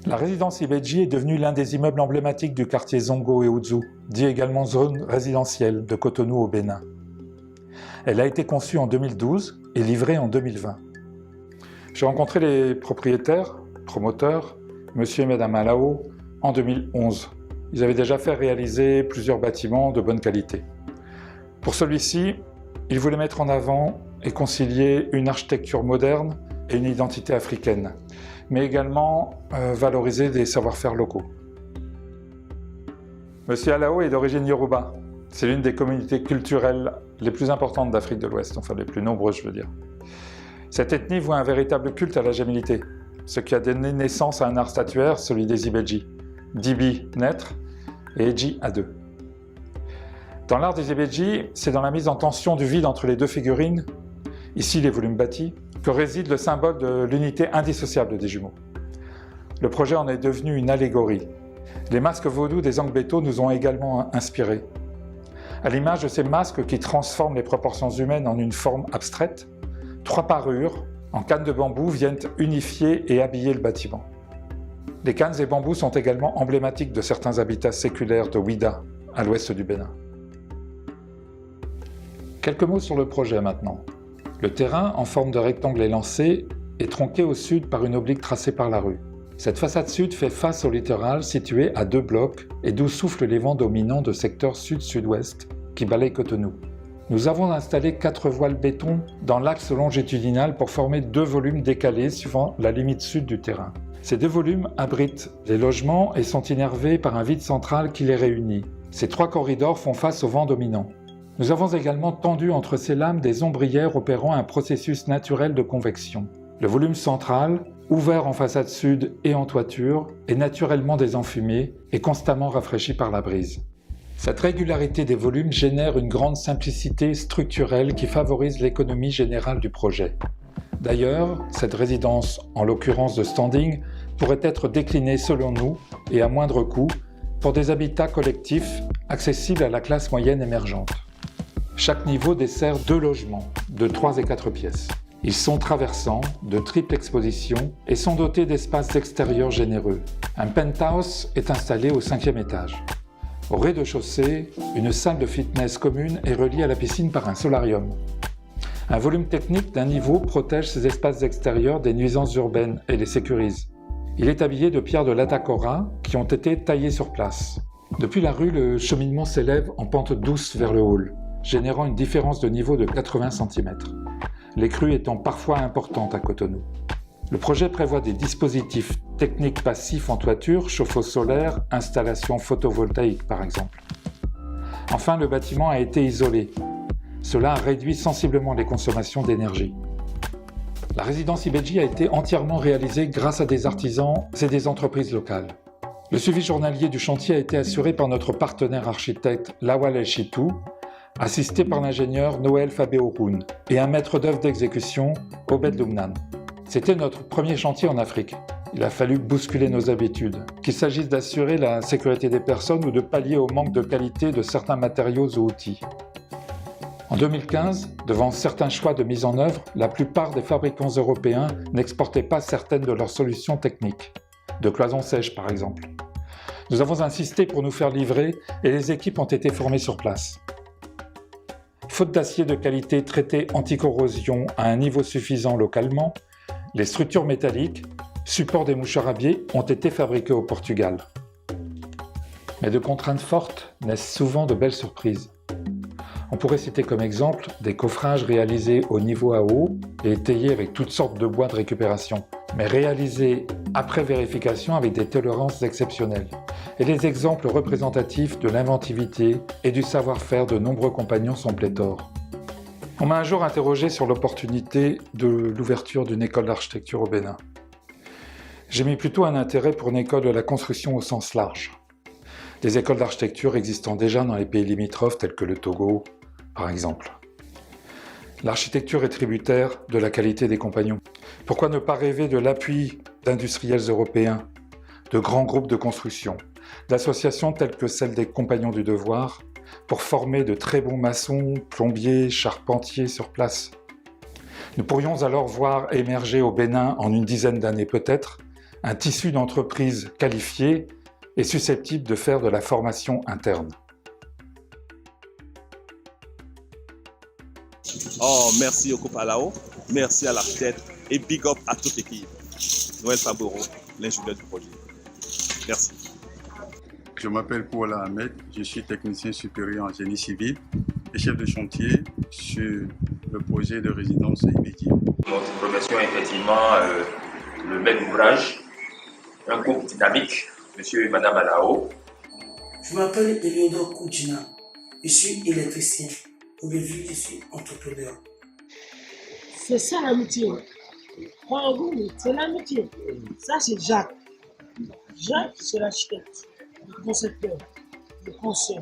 La résidence Ibeji est devenue l'un des immeubles emblématiques du quartier Zongo et Uzu, dit également zone résidentielle de Cotonou au Bénin. Elle a été conçue en 2012 et livrée en 2020. J'ai rencontré les propriétaires, promoteurs, monsieur et madame Alao, en 2011. Ils avaient déjà fait réaliser plusieurs bâtiments de bonne qualité. Pour celui-ci, ils voulaient mettre en avant et concilier une architecture moderne et une identité africaine, mais également valoriser des savoir-faire locaux. Monsieur Alao est d'origine Yoruba. C'est l'une des communautés culturelles les plus importantes d'Afrique de l'Ouest, enfin les plus nombreuses je veux dire. Cette ethnie voit un véritable culte à la gémilité, ce qui a donné naissance à un art statuaire, celui des Ibeji. Dibi naître et Eji à deux. Dans l'art des Ibeji, c'est dans la mise en tension du vide entre les deux figurines, ici les volumes bâtis, que réside le symbole de l'unité indissociable des jumeaux. Le projet en est devenu une allégorie. Les masques vaudous des Angbeto nous ont également inspirés. À l'image de ces masques qui transforment les proportions humaines en une forme abstraite, 3 parures en cannes de bambou viennent unifier et habiller le bâtiment. Les cannes et bambous sont également emblématiques de certains habitats séculaires de Ouida, à l'ouest du Bénin. Quelques mots sur le projet maintenant. Le terrain, en forme de rectangle élancé, est tronqué au sud par une oblique tracée par la rue. Cette façade sud fait face au littoral situé à 2 blocs et d'où soufflent les vents dominants de secteur sud-sud-ouest qui balayent Cotonou. Nous avons installé 4 voiles béton dans l'axe longitudinal pour former 2 volumes décalés suivant la limite sud du terrain. Ces 2 volumes abritent les logements et sont innervés par un vide central qui les réunit. Ces 3 corridors font face au vent dominant. Nous avons également tendu entre ces lames des ombrières opérant un processus naturel de convection. Le volume central, ouvert en façade sud et en toiture, est naturellement désenfumé et constamment rafraîchi par la brise. Cette régularité des volumes génère une grande simplicité structurelle qui favorise l'économie générale du projet. D'ailleurs, cette résidence, en l'occurrence de standing, pourrait être déclinée selon nous, et à moindre coût, pour des habitats collectifs accessibles à la classe moyenne émergente. Chaque niveau dessert 2 logements, de 3 et 4 pièces. Ils sont traversants, de triple exposition et sont dotés d'espaces extérieurs généreux. Un penthouse est installé au 5e étage. Au rez-de-chaussée, une salle de fitness commune est reliée à la piscine par un solarium. Un volume technique d'un niveau protège ces espaces extérieurs des nuisances urbaines et les sécurise. Il est habillé de pierres de l'Atacora qui ont été taillées sur place. Depuis la rue, le cheminement s'élève en pente douce vers le hall, générant une différence de niveau de 80 cm. Les crues étant parfois importantes à Cotonou. Le projet prévoit des dispositifs techniques passifs en toiture, chauffe-eau solaire, installation photovoltaïque par exemple. Enfin, le bâtiment a été isolé. Cela a réduit sensiblement les consommations d'énergie. La résidence Ibeji a été entièrement réalisée grâce à des artisans et des entreprises locales. Le suivi journalier du chantier a été assuré par notre partenaire architecte Lawal El Chitou, assisté par l'ingénieur Noël Fabéoroun et un maître d'œuvre d'exécution, Obed Lumnan. C'était notre premier chantier en Afrique. Il a fallu bousculer nos habitudes, qu'il s'agisse d'assurer la sécurité des personnes ou de pallier au manque de qualité de certains matériaux ou outils. En 2015, devant certains choix de mise en œuvre, la plupart des fabricants européens n'exportaient pas certaines de leurs solutions techniques, de cloisons sèches par exemple. Nous avons insisté pour nous faire livrer et les équipes ont été formées sur place. Faute d'acier de qualité traité anti-corrosion à un niveau suffisant localement, les structures métalliques, supports des mouchoirs à biais, ont été fabriquées au Portugal. Mais de contraintes fortes naissent souvent de belles surprises. On pourrait citer comme exemple des coffrages réalisés au niveau à eau et étayés avec toutes sortes de bois de récupération, mais réalisés après vérification avec des tolérances exceptionnelles. Et les exemples représentatifs de l'inventivité et du savoir-faire de nombreux compagnons sont pléthores. On m'a un jour interrogé sur l'opportunité de l'ouverture d'une école d'architecture au Bénin. J'ai mis plutôt un intérêt pour une école de la construction au sens large. Des écoles d'architecture existant déjà dans les pays limitrophes tels que le Togo, par exemple. L'architecture est tributaire de la qualité des compagnons. Pourquoi ne pas rêver de l'appui d'industriels européens, de grands groupes de construction, d'associations telles que celle des Compagnons du Devoir, pour former de très bons maçons, plombiers, charpentiers sur place. Nous pourrions alors voir émerger au Bénin en une dizaine d'années peut-être un tissu d'entreprises qualifiées et susceptibles de faire de la formation interne. Oh, merci au Copalao, merci à l'architecte et big up à toute l'équipe. Noël Faboro, l'ingénieur du projet. Merci. Je m'appelle Kouala Ahmed, je suis technicien supérieur en génie civil et chef de chantier sur le projet de résidence Ibiki. Nous remercions effectivement le maître d'ouvrage, un groupe dynamique, monsieur et madame Alao. Je m'appelle Eliodor Koudjina, je suis électricien. Aujourd'hui, je suis entrepreneur. C'est ça l'amitié. Croyez-vous, c'est l'amitié. Ça, c'est Jacques. Jacques, c'est l'architecte, le concepteur, le conseil.